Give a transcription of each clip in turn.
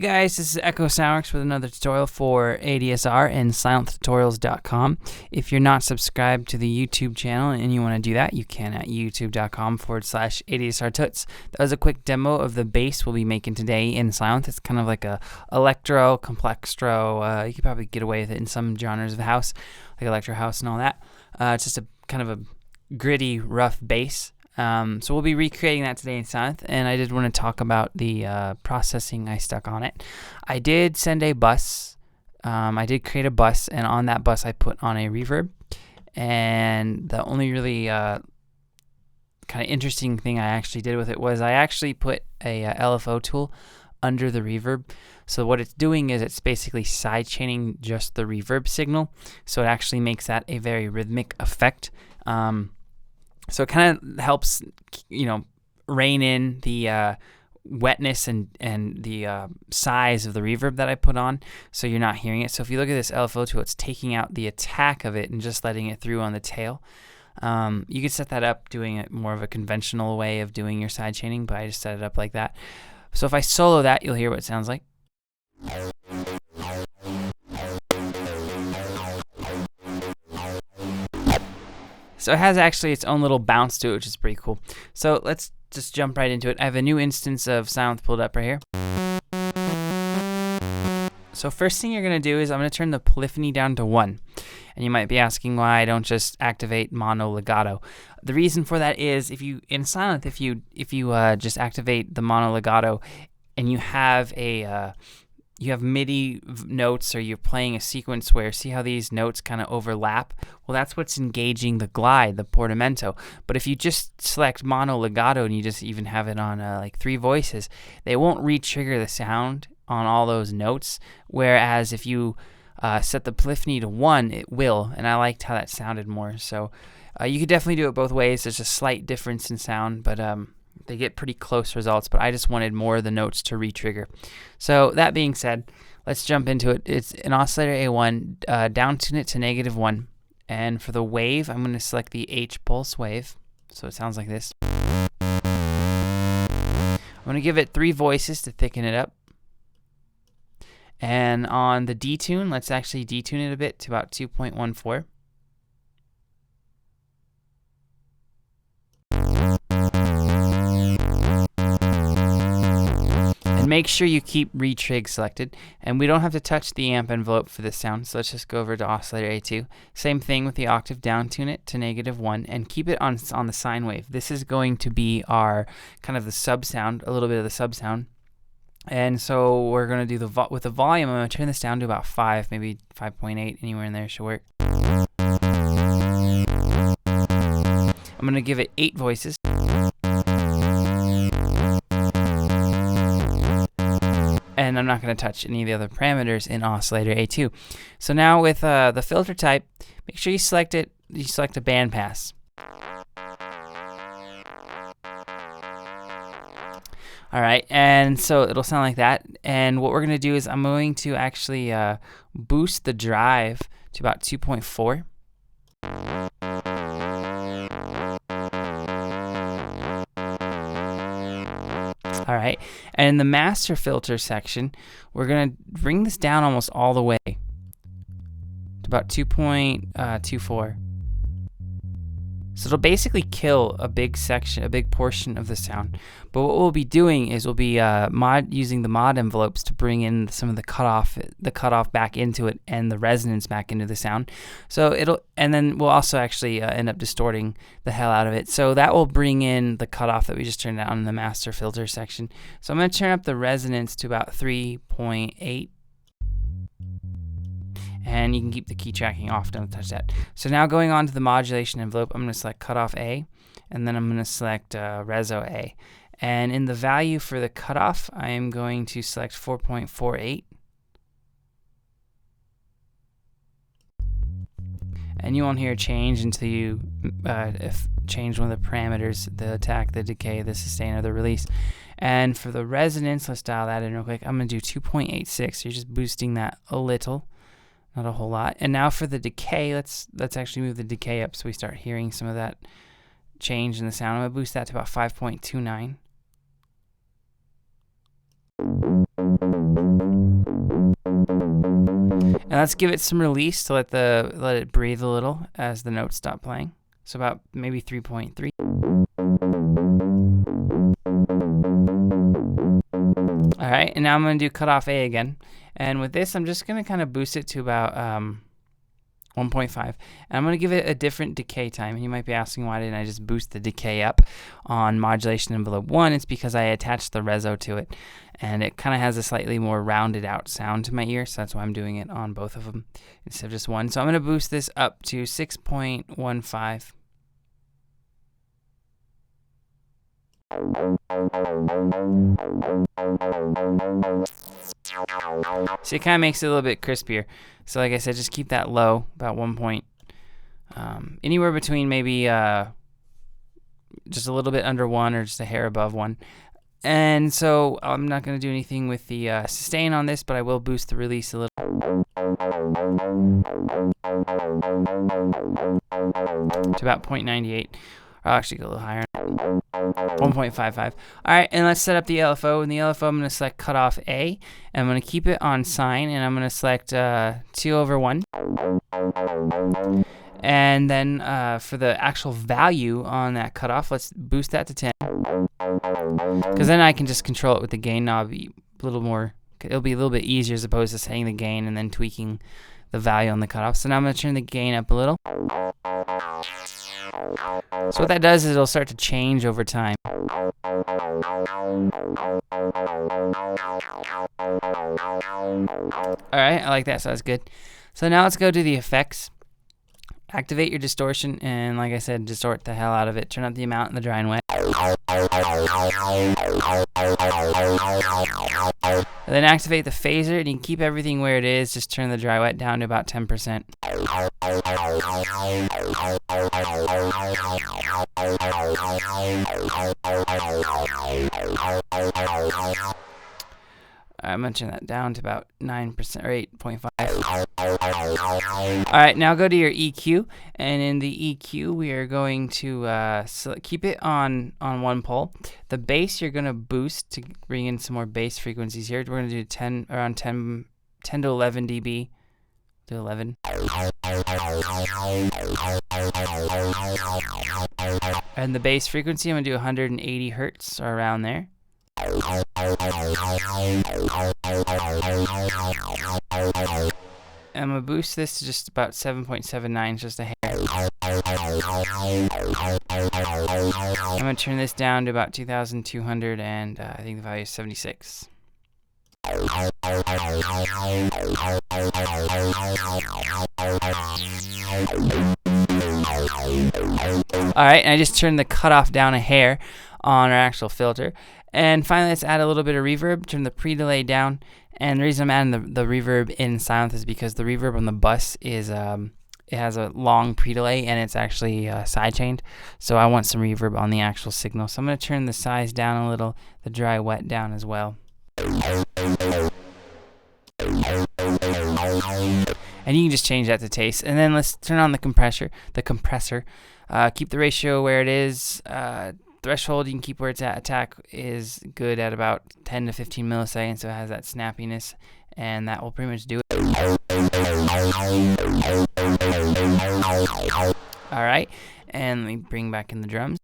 guys, this is Echo Soundworks with another tutorial for ADSR and Sylenth1.com. If you're not subscribed to the YouTube channel and you want to do that, you can at youtube.com/ADSR That was a quick demo of the bass we'll be making today in Sylenth. It's kind of like a Electro, complextro. You could probably get away with it in some genres of house, like Electro house and all that. It's just a kind of a gritty, rough bass. So we'll be recreating that today in Sylenth, and I did want to talk about the processing I stuck on it. I did send a bus. I did create a bus, and on that bus I put on a reverb. And the only really kind of interesting thing I actually did with it was I actually put a LFO tool under the reverb. So what it's doing is it's basically side-chaining just the reverb signal, so it actually makes that a very rhythmic effect. So it kind of helps, rein in the wetness and the size of the reverb that I put on, so you're not hearing it. So if you look at this LFO tool, it's taking out the attack of it and just letting it through on the tail. You could set that up doing it more of a conventional way of doing your side chaining, but I just set it up like that. So if I solo that, you'll hear what it sounds like. So it has actually its own little bounce to it, which is pretty cool. So let's just jump right into it. I have a new instance of Sylenth pulled up right here. So first thing you're going to do is I'm going to turn the polyphony down to 1. And you might be asking why I don't just activate mono legato. The reason for that is if you in Sylenth, if you just activate the mono legato and you have a you have MIDI notes, or you're playing a sequence where, see how these notes kind of overlap? Well, that's what's engaging the glide, the portamento. But if you just select mono legato and you just even have it on like 3 voices, they won't re-trigger the sound on all those notes. Whereas if you set the polyphony to 1, it will, and I liked how that sounded more. So you could definitely do it both ways. There's a slight difference in sound, but they get pretty close results, but I just wanted more of the notes to re-trigger. So that being said, let's jump into it. It's an oscillator A1, down tune it to -1. And for the wave, I'm going to select the hPulse wave. So it sounds like this. I'm going to give it 3 voices to thicken it up. And on the detune, let's actually detune it a bit to about 2.14. And make sure you keep re-trig selected. And we don't have to touch the amp envelope for this sound, so let's just go over to oscillator A2. Same thing with the octave, down tune it to -1 and keep it on the sine wave. This is going to be our kind of the sub sound, a little bit of the sub sound. And so we're going to do with the volume, I'm going to turn this down to about 5, maybe 5.8, anywhere in there should work. I'm going to give it 8 voices. And I'm not going to touch any of the other parameters in oscillator A2. So now with the filter type, make sure you select it. You select a bandpass. All right, and so it'll sound like that. And what we're going to do is I'm going to actually boost the drive to about 2.4. All right, and in the master filter section, we're going to bring this down almost all the way to about 2.24. So it'll basically kill a big section, a big portion of the sound. But what we'll be doing is we'll be using the mod envelopes to bring in some of the cutoff back into it and the resonance back into the sound. So and then we'll also actually end up distorting the hell out of it. So that will bring in the cutoff that we just turned on in the master filter section. So I'm going to turn up the resonance to about 3.8. And you can keep the key tracking off, don't touch that. So now going on to the modulation envelope, I'm going to select cutoff A, and then I'm going to select Reso A. And in the value for the cutoff, I am going to select 4.48. And you won't hear a change until you change one of the parameters, the attack, the decay, the sustain, or the release. And for the resonance, let's dial that in real quick. I'm going to do 2.86. You're just boosting that a little. Not a whole lot. And now for the decay, let's actually move the decay up so we start hearing some of that change in the sound. I'm going to boost that to about 5.29. And let's give it some release to let it breathe a little as the notes stop playing. So about maybe 3.3. All right, and now I'm going to do cutoff A again. And with this, I'm just going to kind of boost it to about 1.5. And I'm going to give it a different decay time. And you might be asking, why didn't I just boost the decay up on Modulation Envelope 1? It's because I attached the Reso to it. And it kind of has a slightly more rounded out sound to my ear. So that's why I'm doing it on both of them instead of just one. So I'm going to boost this up to 6.15. So it kind of makes it a little bit crispier. So like I said, just keep that low, about 1 point, anywhere between maybe just a little bit under 1 or just a hair above 1. And so I'm not going to do anything with the sustain on this, but I will boost the release a little. To about 0.98. I'll actually go a little higher. 1.55. Alright, and let's set up the LFO. In the LFO, I'm going to select cutoff A. And I'm going to keep it on Sine, and I'm going to select 2/1. And then for the actual value on that cutoff, let's boost that to 10. Because then I can just control it with the gain knob a little more. It'll be a little bit easier as opposed to setting the gain and then tweaking the value on the cutoff. So now I'm going to turn the gain up a little. So what that does is it'll start to change over time. Alright, I like that, so that's good. So now let's go to the effects. Activate your distortion, and like I said, distort the hell out of it. Turn up the amount in the dry and wet. And then activate the phaser, and you can keep everything where it is. Just turn the dry wet down to about 10%. I'm going to turn that down to about 9% or 8.5. Alright, now go to your EQ, and in the EQ we are going to keep it on one pole. The bass you're going to boost to bring in some more bass frequencies here. We're going to do around 10 to 11 dB. Do 11. And the bass frequency, I'm going to do 180 hertz or around there. I'm going to boost this to just about 7.79, just a hair. I'm going to turn this down to about 2,200, and I think the value is 76. Alright, and I just turned the cutoff down a hair on our actual filter. And finally, let's add a little bit of reverb, turn the pre-delay down. And the reason I'm adding the reverb in Sylenth is because the reverb on the bus is, it has a long pre-delay and it's actually sidechained. So I want some reverb on the actual signal. So I'm going to turn the size down a little, the dry wet down as well. And you can just change that to taste. And then let's turn on the compressor. Keep the ratio where it is. Threshold you can keep where it's at. Attack is good at about 10 to 15 milliseconds, so it has that snappiness, and that will pretty much do it. Alright, and let me bring back in the drums.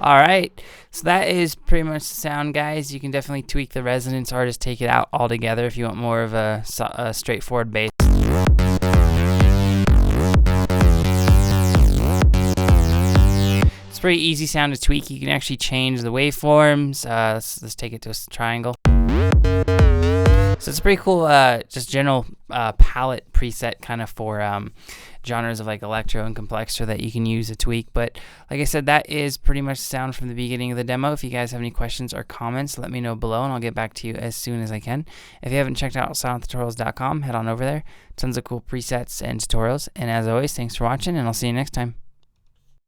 Alright, so that is pretty much the sound, guys. You can definitely tweak the resonance or just take it out altogether if you want more of a straightforward bass. It's a pretty easy sound to tweak. You can actually change the waveforms. Let's take it to a triangle. So it's a pretty cool, just general palette preset kind of for genres of like electro and complexer that you can use to tweak. But like I said, that is pretty much the sound from the beginning of the demo. If you guys have any questions or comments, let me know below and I'll get back to you as soon as I can. If you haven't checked out sylenthtutorials.com, head on over there. Tons of cool presets and tutorials. And as always, thanks for watching, and I'll see you next time.